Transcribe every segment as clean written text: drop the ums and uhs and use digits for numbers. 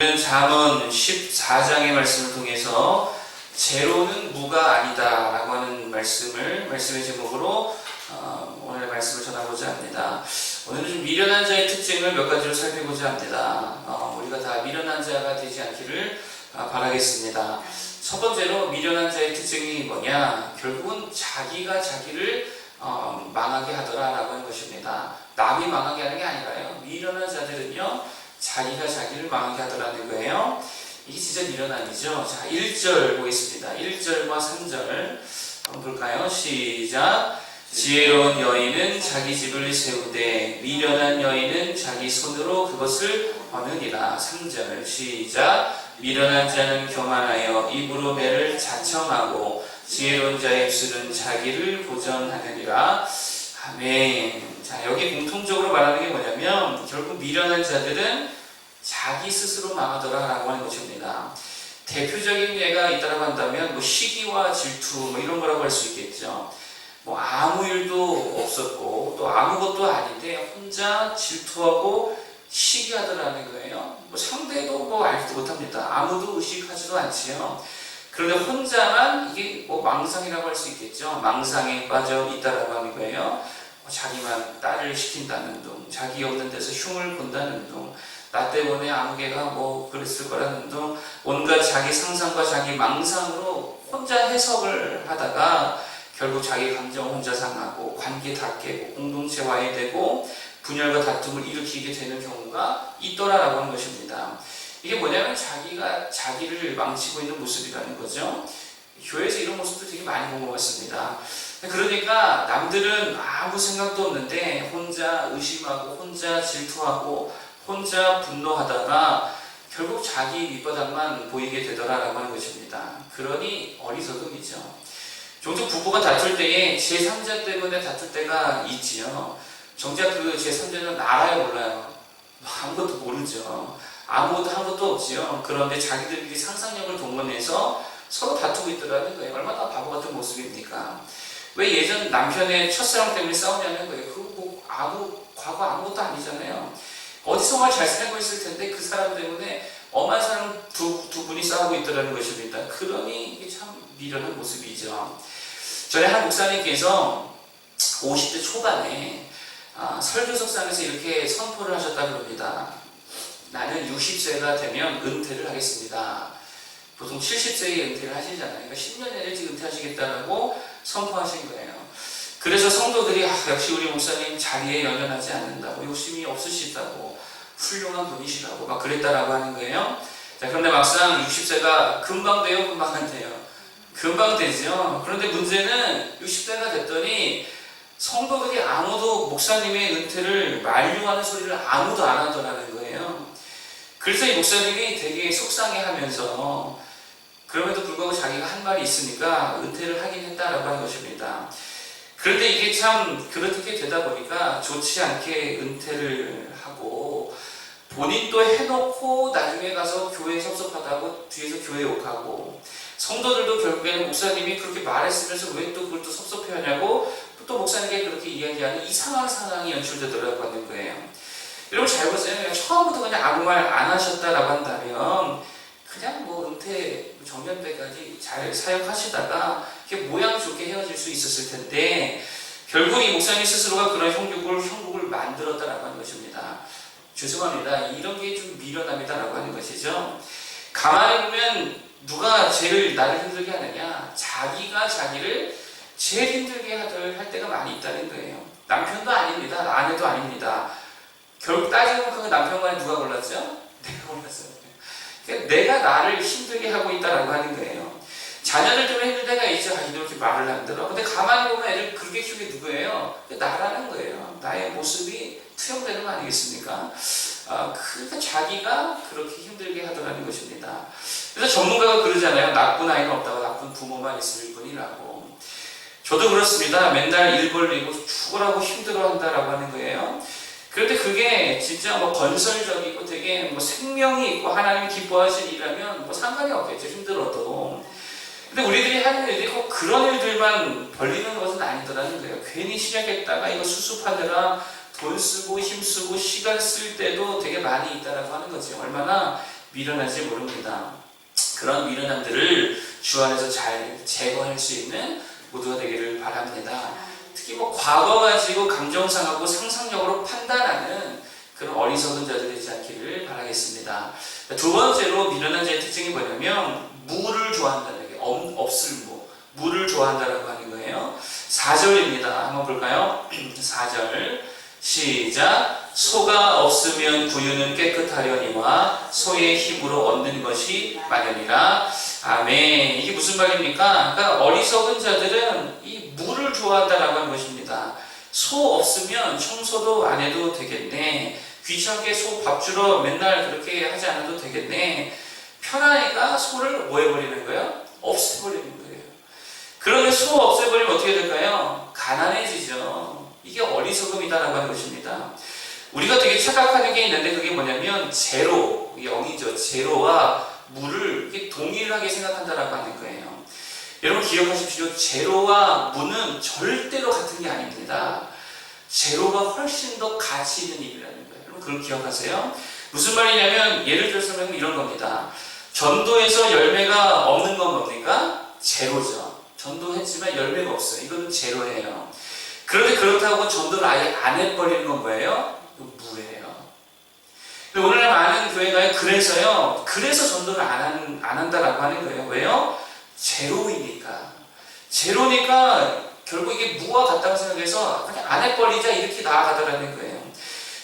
잠언 14장의 말씀을 통해서 제로는 무가 아니다 라고 하는 말씀의 제목으로 오늘 말씀을 전하고자 합니다. 오늘은 좀 미련한 자의 특징을 몇 가지로 살펴보자 합니다. 우리가 다 미련한 자가 되지 않기를 바라겠습니다. 첫 번째로 미련한 자의 특징이 뭐냐? 결국은 자기가 자기를 망하게 하더라라고 하는 것입니다. 남이 망하게 하는 게 아니라요. 미련한 자들은요, 자기가 자기를 망하게 하더라는 거예요. 이게 진짜 미련함이죠. 자, 1절 보겠습니다. 1절과 3절 한번 볼까요? 시작. 지혜로운 여인은 자기 집을 세우되 미련한 여인은 자기 손으로 그것을 거느니라. 3절 시작. 미련한 자는 교만하여 입으로 배를 자청하고 지혜로운 자의 입술은 자기를 보전하느니라. 아멘. 자, 여기 공통적으로 말하는 게 뭐냐면 결국 미련한 자들은 자기 스스로 망하더라라고 하는 것입니다. 대표적인 예가 있다고 한다면 시기와 질투 이런 거라고 할 수 있겠죠. 아무 일도 없었고 또 아무것도 아닌데 혼자 질투하고 시기하더라는 거예요. 상대도 알지도 못합니다. 아무도 의식하지도 않지요. 그런데 혼자만 이게 망상이라고 할 수 있겠죠. 망상에 빠져 있다라고 하는 거예요. 자기만 딸을 시킨다는 둥, 자기 없는 데서 흉을 본다는 둥, 나 때문에 아무개가 그랬을 거라는 둥, 온갖 자기 상상과 자기 망상으로 혼자 해석을 하다가 결국 자기 감정 혼자 상하고 관계 다 깨고 공동체 와해되고 분열과 다툼을 일으키게 되는 경우가 있더라라고 하는 것입니다. 이게 뭐냐면 자기가 자기를 망치고 있는 모습이라는 거죠. 교회에서 이런 모습도 되게 많이 본 것 같습니다. 그러니까 남들은 아무 생각도 없는데 혼자 의심하고 혼자 질투하고 혼자 분노하다가 결국 자기 밑바닥만 보이게 되더라라고 하는 것입니다. 그러니 어리석음이죠. 종종 부부가 다툴 때에 제3자 때문에 다툴 때가 있지요. 정작 그 제3자는 알아요, 몰라요? 아무것도 모르죠. 아무것도 한 것도 없지요. 그런데 자기들끼리 상상력을 동원해서 서로 다투고 있더라는 거예요. 얼마나 바보 같은 모습입니까? 왜 예전 남편의 첫사랑 때문에 싸우냐는 거예요. 그거 과거 아무것도 아니잖아요. 어디선가 잘 살고 있을 텐데 그 사람 때문에 엄한 사람 두 분이 싸우고 있더라는 것입니다. 그러니 이게 참 미련한 모습이죠. 전에 한 목사님께서 50대 초반에 설교석상에서 이렇게 선포를 하셨다고 합니다. 나는 60세가 되면 은퇴를 하겠습니다. 보통 70세에 은퇴를 하시잖아요. 그러니까 10년 일찍 은퇴하시겠다고 선포하신 거예요. 그래서 성도들이 역시 우리 목사님 자리에 연연하지 않는다고, 욕심이 없으시다고, 훌륭한 분이시라고 막 그랬다라고 하는 거예요. 자, 그런데 막상 60세가 금방 돼요, 금방 안 돼요? 금방 되죠. 그런데 문제는 60세가 됐더니 성도들이 아무도 목사님의 은퇴를 만류하는 소리를 아무도 안 하더라는 거예요. 그래서 이 목사님이 되게 속상해하면서 그럼에도 불구하고 자기가 한 말이 있으니까 은퇴를 하긴 했다라고 하는 것입니다. 그런데 이게 참 그렇게 되다 보니까 좋지 않게 은퇴를 하고 본인도 해놓고 나중에 가서 교회에 섭섭하다고 뒤에서 교회 욕하고 성도들도 결국에는 목사님이 그렇게 말했으면서 왜 또 그걸 또 섭섭해하냐고 또 목사님께 그렇게 이야기하는 이상한 상황이 연출되더라고 하는 거예요. 여러분 잘 보세요. 처음부터 그냥 아무 말 안 하셨다라고 한다면 그냥 은퇴 정년 때까지 잘 사역하시다가 이렇게 모양 좋게 헤어질 수 있었을 텐데 결국 이 목사님 스스로가 그런 형국을 만들었다라고 하는 것입니다. 죄송합니다. 이런 게 좀 미련함이다라고 하는 것이죠. 가만히 보면 누가 제일 나를 힘들게 하느냐? 자기가 자기를 제일 힘들게 할 때가 많이 있다는 거예요. 남편도 아닙니다. 아내도 아닙니다. 결국 따지고 그 남편과는 누가 골랐죠? 내가 골랐어요. 그러니까 내가 나를 힘들게 하고 있다라고 하는 거예요. 자녀들 때문에 힘들 때가 있죠. 이렇게 말을 안 들어. 근데 가만히 보면 애를 그렇게 키운 게 누구예요? 나라는 거예요. 나의 모습이 투영되는 거 아니겠습니까? 그러니까 자기가 그렇게 힘들게 하더라는 것입니다. 그래서 전문가가 그러잖아요. 나쁜 아이는 없다고 나쁜 부모만 있을 뿐이라고. 저도 그렇습니다. 맨날 일 벌리고 죽으라고 힘들어한다라고 하는 거예요. 그런데 그게 진짜 건설적이고 되게 생명이 있고 하나님이 기뻐하시는 일이라면 상관이 없겠죠. 힘들어도. 근데 우리들이 하는 일이 꼭 그런 일들만 벌리는 것은 아니더라는 거예요. 괜히 시작했다가 이거 수습하느라 돈 쓰고 힘 쓰고 시간 쓸 때도 되게 많이 있다라고 하는 거죠. 얼마나 미련한지 모릅니다. 그런 미련함들을 주 안에서 잘 제거할 수 있는 모두가 되기를 바랍니다. 특히 과거 가지고 감정 상하고 상상력으로 판단하는 그런 어리석은 자들 되지 않기를 바라겠습니다. 두 번째로 미련한 자의 특징이 뭐냐면 무를 좋아한다는 게 없을 무를 좋아한다라고 하는 거예요. 4절입니다. 한번 볼까요? 4절 시작. 소가 없으면 구유는 깨끗하려니와 소의 힘으로 얻는 것이 마련이라. 아멘. 이게 무슨 말입니까? 그러니까 어리석은 자들은 이 무를 좋아한다라고 하는 것입니다. 소 없으면 청소도 안 해도 되겠네. 귀찮게 소 밥 주러 맨날 그렇게 하지 않아도 되겠네. 편하니까 소를 뭐 해버리는 거예요? 없애버리는 거예요. 그러면 소 없애버리면 어떻게 될까요? 가난해지죠. 이게 어리석음이다라고 하는 것입니다. 우리가 되게 착각하는 게 있는데 그게 뭐냐면 제로, 0이죠. 제로와 무를 동일하게 생각한다라고 하는 거예요. 여러분 기억하십시오. 제로와 무는 절대로 같은 게 아닙니다. 제로가 훨씬 더 가치 있는 일이라는 거예요. 여러분 그걸 기억하세요. 무슨 말이냐면 예를 들어서 이런 겁니다. 전도에서 열매가 없는 건 뭡니까? 제로죠. 전도했지만 열매가 없어요. 이건 제로예요. 그런데 그렇다고 전도를 아예 안 해버리는 건 뭐예요? 무예요. 오늘날 많은 교회가 그래서 전도를 안 한다라고 하는 거예요. 왜요? 제로이니까. 제로니까 결국 이게 무와 같다고 생각해서 그냥 안 해버리자 이렇게 나아가더라는 거예요.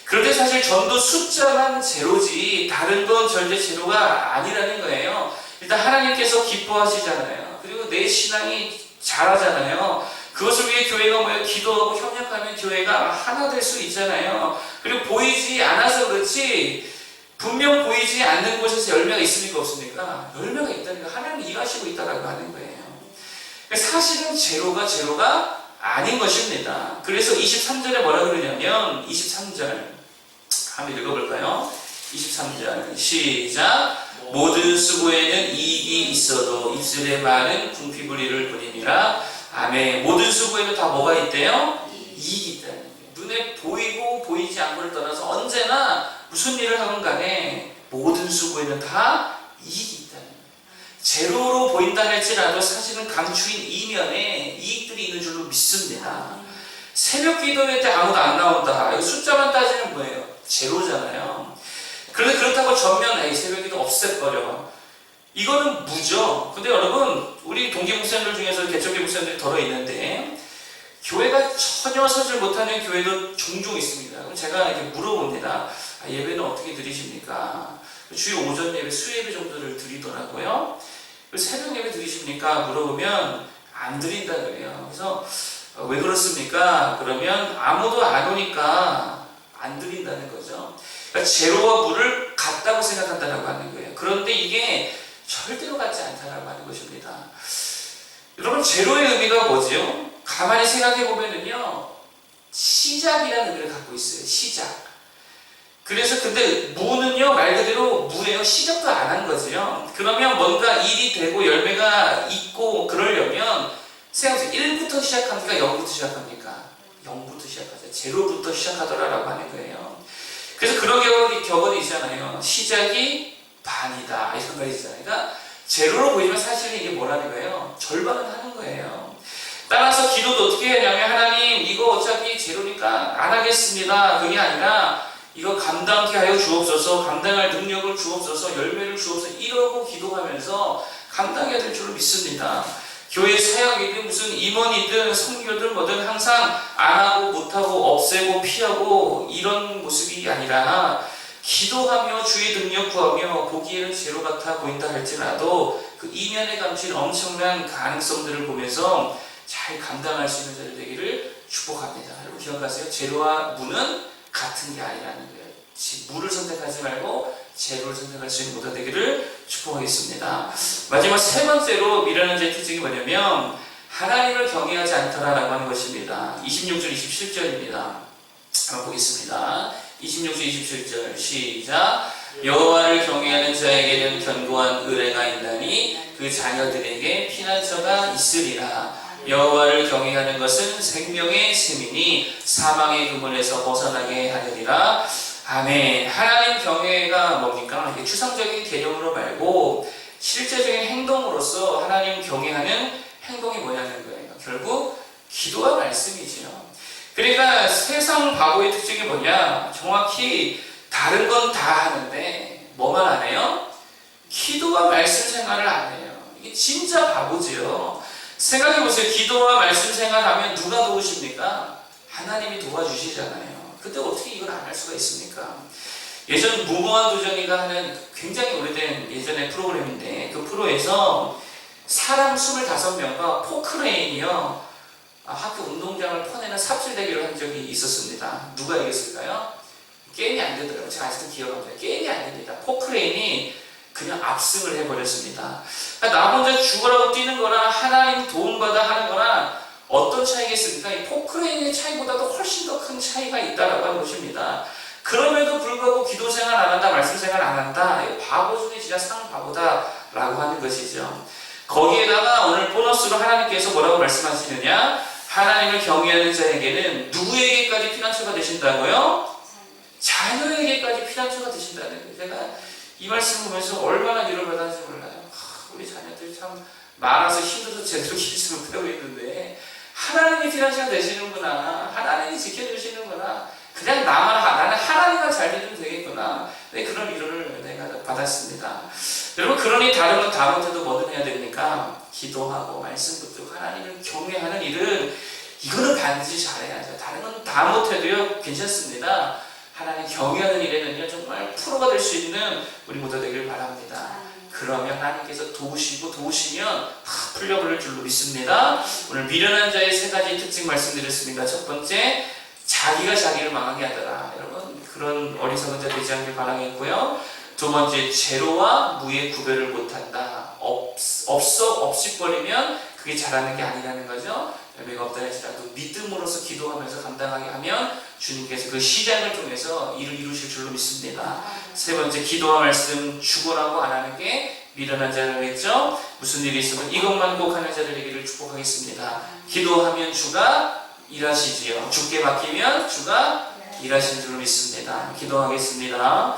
그런데 사실 전도 숫자만 제로지 다른 건 절대 제로가 아니라는 거예요. 일단 하나님께서 기뻐하시잖아요. 그리고 내 신앙이 잘하잖아요. 그것을 위해 교회가 기도하고 협력하면 교회가 하나 될 수 있잖아요. 그리고 보이지 않아서 그렇지 분명 보이지 않는 곳에서 열매가 있습니까 없습니까? 열매가 있다니까 하나님이 일하시고 있다라고 하는 거예요. 사실은 제로가 아닌 것입니다. 그래서 23절에 뭐라 그러냐면 23절 한번 읽어볼까요? 23절 시작. 모든 수고에는 이익이 있어도 입술의 말은 궁핍부리를 뿐이니라. 아멘. 모든 수고에는 다 뭐가 있대요? 이익이 있다는 거예요. 눈에 보이고 보이지 않고를 떠나서 언제나 무슨 일을 하건 간에 모든 수고에는 다 이익이 있다는 거예요. 제로로 보인다 할지라도 사실은 감추인 이면에 이익들이 있는 줄로 믿습니다. 새벽 기도회 때 아무도 안 나온다. 이거 숫자만 따지면 뭐예요? 제로잖아요. 그런데 그렇다고 전면 새벽 기도 없애버려. 이거는 무죠. 근데 여러분 우리 동기 목사님들 중에서 개척교 목사님들이 덜어 있는데 교회가 전혀 서질 못하는 교회도 종종 있습니다. 그럼 제가 이렇게 물어봅니다. 예배는 어떻게 드리십니까? 주일 오전 예배, 수예배 정도를 드리더라고요. 새벽 예배 드리십니까? 물어보면 안 드린다 그래요. 그래서 왜 그렇습니까? 그러면 아무도 안 오니까 안 드린다는 거죠. 그러니까 제로와 무를 같다고 생각한다고 하는 거예요. 그런데 이게 절대로 같지 않다라고 하는 것입니다. 여러분 제로의 의미가 뭐죠? 가만히 생각해 보면은요 시작이라는 의미를 갖고 있어요. 시작. 그래서 근데 무는요 말 그대로 무예요. 시작도 안 한 거죠. 그러면 뭔가 일이 되고 열매가 있고 그러려면 생각해보세요. 1부터 시작합니까? 0부터 시작합니까? 0부터 시작하죠. 제로부터 시작하더라라고 하는 거예요. 그래서 그런 격언이 있잖아요. 시작이 반이다 이런 말이 있잖아요. 그러니까 제로로 보이지만 사실은 이게 뭐라는 거예요? 절반은 하는 거예요. 따라서 기도도 어떻게 하냐면 하나님 이거 어차피 제로니까 안 하겠습니다. 그게 아니라 이거 감당케 하여 주옵소서, 감당할 능력을 주옵소서, 열매를 주옵소서 이러고 기도하면서 감당해야 될 줄로 믿습니다. 교회 사역이든 무슨 임원이든 선교든 뭐든 항상 안 하고 못하고 없애고 피하고 이런 모습이 아니라 기도하며 주의 능력 구하며 보기에는 제로 같아 보인다 할지라도 그 이면에 감춘 엄청난 가능성들을 보면서 잘 감당할 수 있는 자들 되기를 축복합니다. 여러분 기억하세요. 제로와 무는 같은 게 아니라는 거예요. 무를 선택하지 말고 제로를 선택할 수 있는 모두가 되기를 축복하겠습니다. 마지막 세 번째로 미련한 자의 특징이 뭐냐면 하나님을 경외하지 않더라라고 하는 것입니다. 26절 27절입니다. 한번 보겠습니다. 26절 27절 시작. 여호와를 경외하는 자에게는 견고한 의뢰가 있나니 그 자녀들에게 피난처가 있으리라. 여호와를 경외하는 것은 생명의 셈이니 사망의 그물에서 벗어나게 하느니라. 아멘. 하나님 경외가 뭡니까? 이게 추상적인 개념으로 말고 실제적인 행동으로서 하나님 경외하는 행동이 뭐냐는 거예요. 결국 기도와 말씀이지요. 그러니까 세상 바보의 특징이 뭐냐? 정확히 다른 건 다 하는데 뭐만 안 해요? 기도와 말씀 생활을 안 해요. 이게 진짜 바보지요. 생각해보세요. 기도와 말씀 생활하면 누가 도우십니까? 하나님이 도와주시잖아요. 근데 어떻게 이걸 안 할 수가 있습니까? 예전 무모한 도전이가 하는 굉장히 오래된 예전의 프로그램인데 그 프로에서 사람 25명과 포크레인이요 학교 운동장을 퍼내는 삽질 대결을 한 적이 있었습니다. 누가 이겼을까요? 게임이 안 되더라고요. 제가 아직도 기억합니다. 게임이 안 됩니다. 포크레인이 그냥 압승을 해버렸습니다. 그러니까 나 혼자 죽으라고 뛰는 거나 하나님 도움받아 하는 거나 어떤 차이겠습니까? 이 포크레인의 차이보다도 훨씬 더 큰 차이가 있다라고 하는 것입니다. 그럼에도 불구하고 기도 생활 안 한다, 말씀 생활 안 한다, 바보 중에 진짜 상바보다라고 하는 것이죠. 거기에다가 오늘 보너스로 하나님께서 뭐라고 말씀하시느냐? 하나님을 경외하는 자에게는 누구에게까지 피난처가 되신다고요? 자녀에게까지 피난처가 되신다는 거예요. 제가 이 말씀 보면서 얼마나 위로를 받았는지 몰라요. 우리 자녀들이 참 많아서 힘들어서 제대로 기도를 못하고 있는데 하나님이 피난처가 되시는구나. 하나님이 지켜주시는구나. 그냥 나는 하나님만 잘 되면 되겠구나. 네, 그런 위로를 내가 받았습니다. 여러분, 그러니 다른 건 다 못해도 뭐든 해야 됩니까? 기도하고 말씀 붙들고 하나님을 경외하는 일은 이거는 반드시 잘해야죠. 다른 건 다 못해도요 괜찮습니다. 하나님 경외하는 일에는요 정말 프로가 될 수 있는 우리 모두 되기를 바랍니다. 그러면 하나님께서 도우시면 풀려버릴 줄로 믿습니다. 오늘 미련한 자의 3가지 특징 말씀드렸습니다. 첫 번째, 자기가 자기를 망하게 하더라. 여러분, 그런 어리석은 자 되지 않길 바라겠고요. 두 번째, 제로와 무의 구별을 못한다. 없이 버리면 그게 잘하는 게 아니라는 거죠. 열매가 없다 할지라도 믿음으로서 기도하면서 감당하게 하면 주님께서 그 시장을 통해서 일을 이루실 줄로 믿습니다. 세 번째, 기도와 말씀 죽어라고 안 하는 게 미련한 자라겠죠. 무슨 일이 있으면 이것만 꼭 하는 자들에게를 축복하겠습니다. 기도하면 주가 일하시지요. 주께 맡기면 주가 일하신 줄로 믿습니다. 기도하겠습니다.